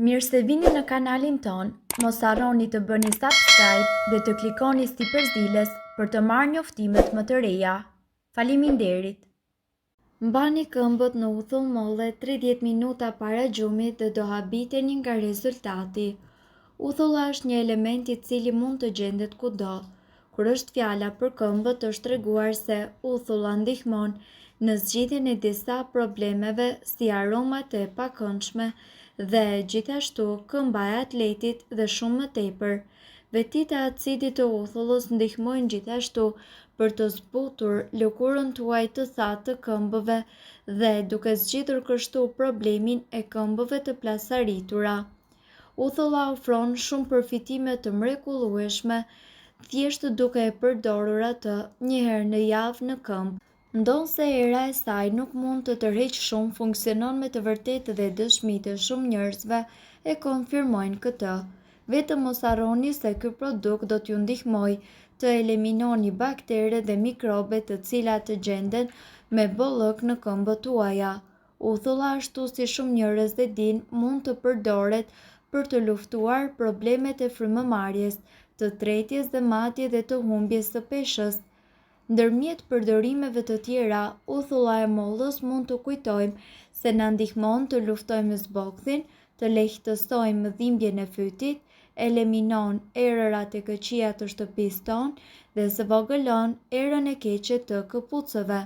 Mirë se vini në kanalin ton, mos harroni të bëni subscribe dhe të klikoni si përzdiles për të marrë njoftimet më të reja. Faleminderit! Mbani këmbët në uthull molle 30 minuta para gjumit dhe do habiteni nga rezultati. Uthulla është një element i cili mund të gjendet kudo. Kur është fjala për këmbët është treguar se uthulla ndihmon në zgjidhjen e disa problemeve si aromat e pakëndshme dhe gjithashtu këmba e atletit dhe shumë më tepër. Vetit e acidit të uthullës ndihmojnë gjithashtu për të zbutur lëkurën tuaj të thatë të këmbëve dhe duke zgjidhur kështu problemin e këmbëve të plasaritura. Uthulla ofron shumë përfitime të mrekullueshme, thjesht duke e përdorur atë një herë në javë në këmbë. Ndonse era e saj nuk mund të tërheq shumë, funksionon me të vërtetë dhe dëshmitë e shumë njerëzve e konfirmojnë këtë. Vetëm mos harroni se ky produkt do t'ju ndihmojë të eliminoni bakteret dhe mikrobet të cilat të gjenden me bollëk në këmbët tuaja. Uthulla, ashtu si shumë njerëz e dinë, mund të përdoret për të luftuar problemet e frymëmarrjes, të tretjes dhe madje dhe të humbjes së peshës. Ndërmjet përdorimeve të tjera, uthulla e mollës mund të kujtojmë se na ndihmon të luftojmë zboksin, të lehtësojmë dhimbjen e fytit, eliminon erërat e këqija të shtëpisë tonë dhe zvogëlon erën e keqe të këpucëve.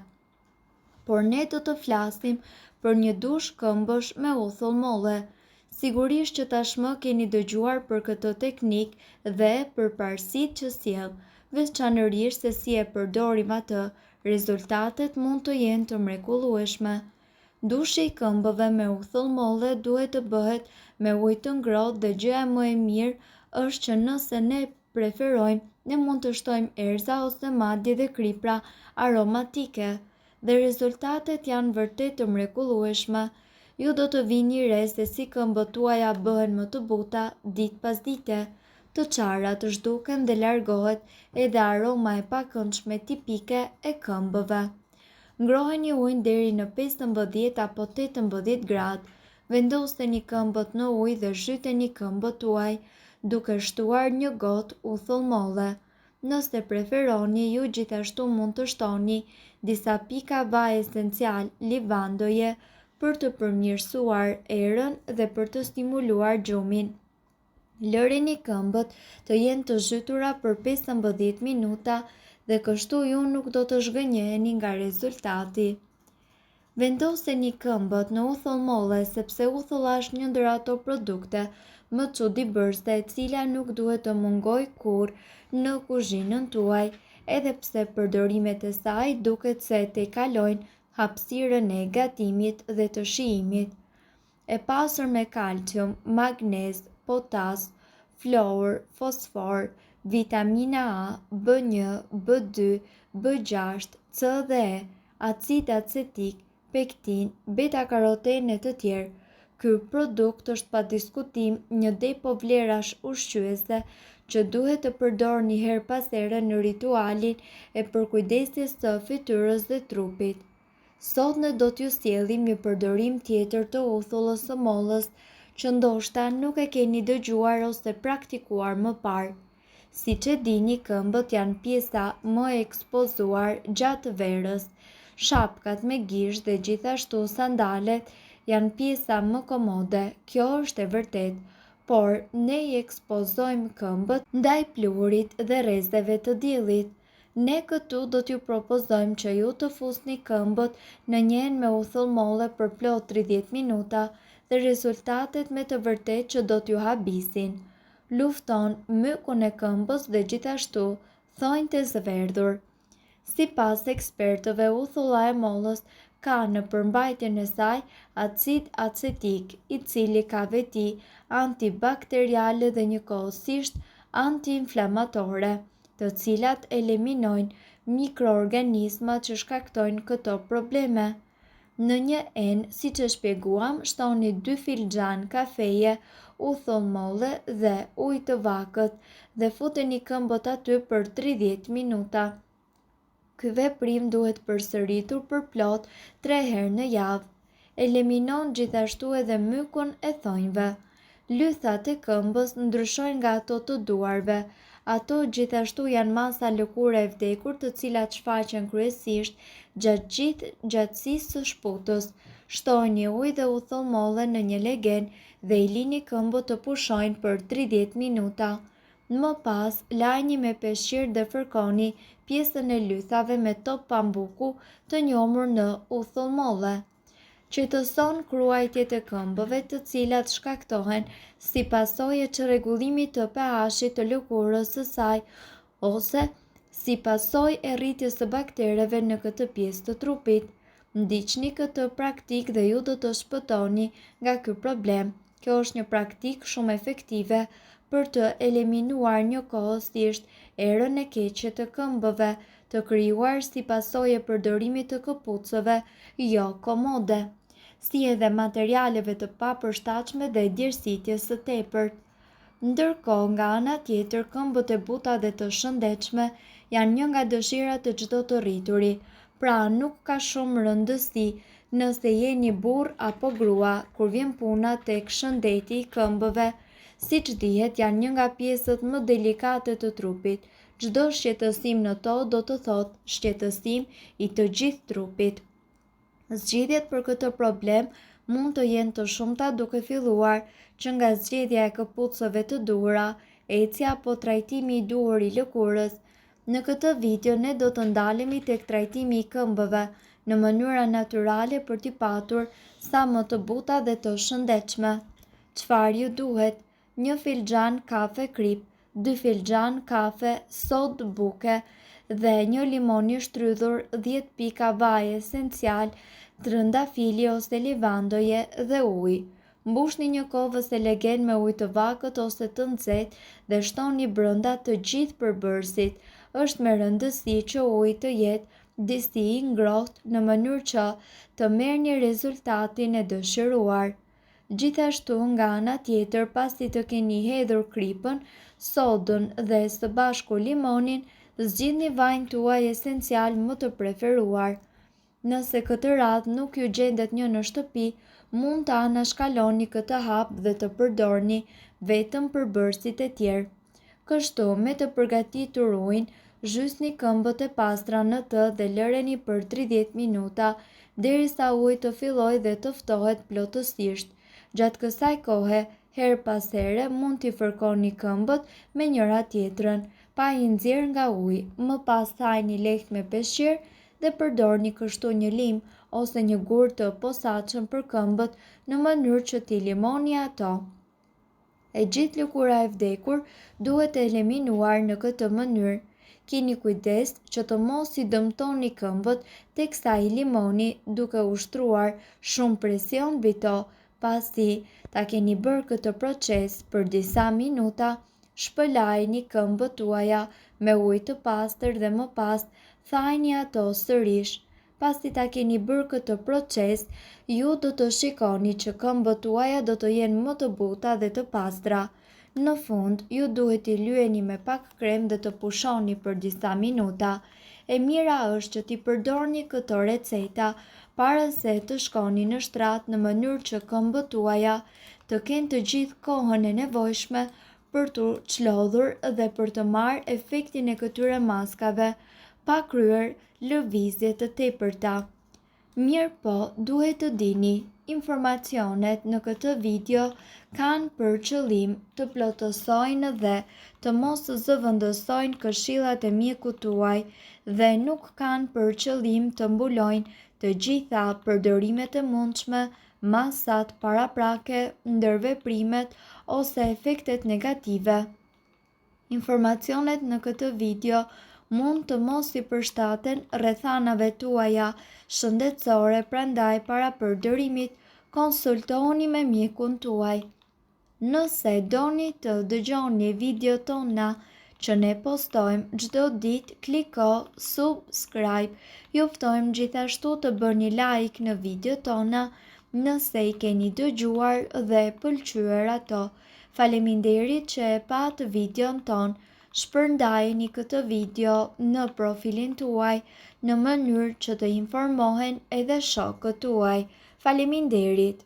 Por ne do të flasim për një dush këmbësh me uthull molle. Sigurisht që tashmë keni dëgjuar për këtë teknikë dhe për parësitë që sjell, veçanërisht se si e përdorim atë, rezultatet mund të jenë të mrekullueshme. Dushi i këmbëve me uthull molle duhet të bëhet me ujë të ngrohtë dhe gjëja më e mirë është që nëse ne preferojmë, ne mund të shtojmë erza ose madje dhe kripra aromatike dhe rezultatet janë vërtet të mrekullueshme. Ju do të vini re se si këmbët tuaja bëhen më të buta ditë pas dite, të çara të zhduken dhe largohet edhe aroma e pakëndshme tipike e këmbëve. Ngroheni ujin deri në 15 apo 18 gradë. Vendoseni këmbët në ujë dhe zhyteni këmbët tuaj duke shtuar një gotë uthull molle. Nëse preferoni, ju gjithashtu mund të shtoni disa pika vaj esencial livandoje për të përmirësuar erën dhe për të stimuluar gjumin. Lëreni këmbët të jenë të zhytura për 15 minuta dhe kështu ju nuk do të zhgënjeheni nga rezultati. Vendoseni këmbët në uthull molle sepse uthulla është një ndër ato produkte më çuditëbërëse e cila nuk duhet të mungojë kurrë në kuzhinën tuaj, edhe pse përdorimet e saj duket se tejkalojnë hapësirën e gatimit dhe të shijimit. E pasur me kalcium, magnez, potas, fluor, fosfor, vitamina A, B1, B2, B6, C dhe E, acid acetik, pektin, beta-karoten e të tjerë. Ky produkt është pa diskutim një depo vlerash ushqyese që duhet të përdorni her pas here në ritualin e përkujdesjes së fytyrës dhe trupit. Sot ne do t'ju sjellim një përdorim tjetër të uthullës së mollës që ndoshta nuk e keni dëgjuar ose praktikuar më parë. Siç e dini, këmbët janë pjesa më e ekspozuar gjatë verës. Shapkat me gishtë dhe gjithashtu sandalet janë pjesa më komode. Kjo është e vërtetë, por ne i ekspozojmë këmbët ndaj pluhurit dhe rrezeve të diellit. Ne këtu do t'ju propozojmë që ju të fusni këmbët në një enë me uthull molle për plot 30 minuta dhe rezultatet me të vërtetë që do t'ju habisin. Lufton mykun e këmbës dhe gjithashtu thonjtë e zverdhur. Sipas ekspertëve, uthulla e mollës ka në përmbajtjen e saj acid acetik, i cili ka veti antibakteriale dhe njëkohësisht antiinflamatore, të cilat eliminojnë mikroorganizmat që shkaktojnë këto probleme. Në një enë, siç e shpjeguam, shtoni 2 filxhan kafeje, uthull molle dhe ujë të vakët dhe futeni këmbët aty për 30 minuta. Ky veprim duhet përsëritur për plot 3 herë në javë. Eliminon gjithashtu edhe mykun e thonjve. Lythat e këmbës ndryshojnë nga ato të duarve. Ato gjithashtu janë masa lëkure e vdekur të cilat shfaqen kryesisht gjatë gjithë gjatësisë së shputës. Shtojini ujë dhe u thelmollen në një legen dhe I lini këmbët të pushojnë për 30 minuta. Më pas, lajni me peshqir dhe fërkoni pjesën e lythave me top pambuku të njomur në u thelmolle. Qetëson kruajtjet e këmbëve të cilat shkaktohen si pasojë e çrregullimit të pH-it të lëkurës së saj ose si pasojë e rritjes së baktereve në këtë pjesë të trupit. Ndiqni këtë praktikë dhe ju do të shpëtoni nga ky problem. Kjo është një praktikë shumë efektive për të eliminuar njëkohësisht erën e keqe të këmbëve, të krijuar si pasojë e përdorimit të këpucëve jo komode, si edhe materialeve të papërshtatshme dhe djersitjes së tepërt. Ndërkohë, nga ana tjetër, këmbët e buta dhe të shëndetshme janë një nga dëshirat e çdo të rrituri, pra nuk ka shumë rëndësi nëse jeni burr apo grua kur vjen puna tek shëndeti I këmbëve. Siç dihet, janë një nga pjesët më delikate të trupit. Çdo shqetësim në to do të thotë shqetësim I të gjithë trupit. Zgjidhjet për këtë problem mund të jenë të shumta duke filluar që nga zgjedhja e këpucëve të duhura, ecja apo trajtimi I duhur I lëkurës. Në këtë video ne do të ndalemi tek trajtimi I këmbëve në mënyra natyrale për t'i patur sa më të buta dhe të shëndetshme. Çfarë ju duhet? 1 filxhan kafe krip, 2 filxhan kafe sodë buke dhe 1 limon I shtrydhur, 10 pika vaj esencial, trëndafili ose livandoje dhe ujë. Mbushni një kovës e legen me ujë të vakët ose të nxehtë dhe shtoni brenda të gjithë përbërësit. Është me rëndësi që uji të jetë disi I ngrohtë në mënyrë që të merrni rezultatin e dëshiruar. Gjithashtu, nga ana tjetër, pasi të keni hedhur kripën, sodën dhe së bashku limonin, zgjidhni vajin tuaj esencial më të preferuar. Nëse këtë radhë nuk ju gjendet një në shtëpi, mund të anashkaloni këtë hap dhe të përdorni vetëm përbërësit e tjerë. Kështu, me të përgatitur ujin, zhysni këmbët e pastra në të dhe lëreni për 30 minuta, derisa uji të fillojë dhe të ftohet plotësisht. Gjatë kësaj kohe, her pas here mund t'i fërkoni këmbët me njëra tjetrën, pa I nxjerrë nga uji. Më pas thajni lehtë me peshqir dhe përdorni kështu një lim ose një gur të posaçëm për këmbët në mënyrë që t'i limoni ato. E gjithë lëkura e vdekur duhet e eliminuar në këtë mënyrë. Keni kujdes që të mos I dëmtoni këmbët teksa I limoni duke ushtruar shumë presion mbi to. Pasi ta keni bërë këtë proces për disa minuta, shpëlajini këmbët tuaja me ujë të pastër dhe më pas thajni ato sërish. Pasi ta keni bërë këtë proces, ju do të shikoni që këmbët tuaja do të jenë më të buta dhe të pastra. Në fund, ju duhet I lyeni me pak krem dhe të pushoni për disa minuta. E mira është që t'i përdorni këto receta para se të shkoni në shtrat në mënyrë që këmbët tuaja të kenë të gjithë kohën e nevojshme për t'u çlodhur dhe për të marrë efektin e këtyre maskave pa kryer lëvizje të tepërta. Mirë po, duhet të dini, informacionet në këtë video kanë për qëllim të plotësojnë dhe të mos zëvendësojnë këshillat e mjekut tuaj dhe nuk kanë për qëllim të mbulojnë të gjitha përdorimet e mundshme, masat paraprake, ndërveprimet ose efektet negative. Informacionet në këtë video mund të mos I përshtaten rrethanave tuaja shëndetësore, prandaj para përdorimit konsultohuni me mjekun tuaj. Nëse doni të dëgjoni video tona që ne postojmë çdo ditë, kliko subscribe. Ju ftojmë gjithashtu të bëni like në video tona nëse I keni dëgjuar dhe pëlqyer ato. Faleminderit që e pat videon ton. Shpërndajeni këtë video në profilin tuaj në mënyrë që të informohen edhe shokët tuaj. Faleminderit!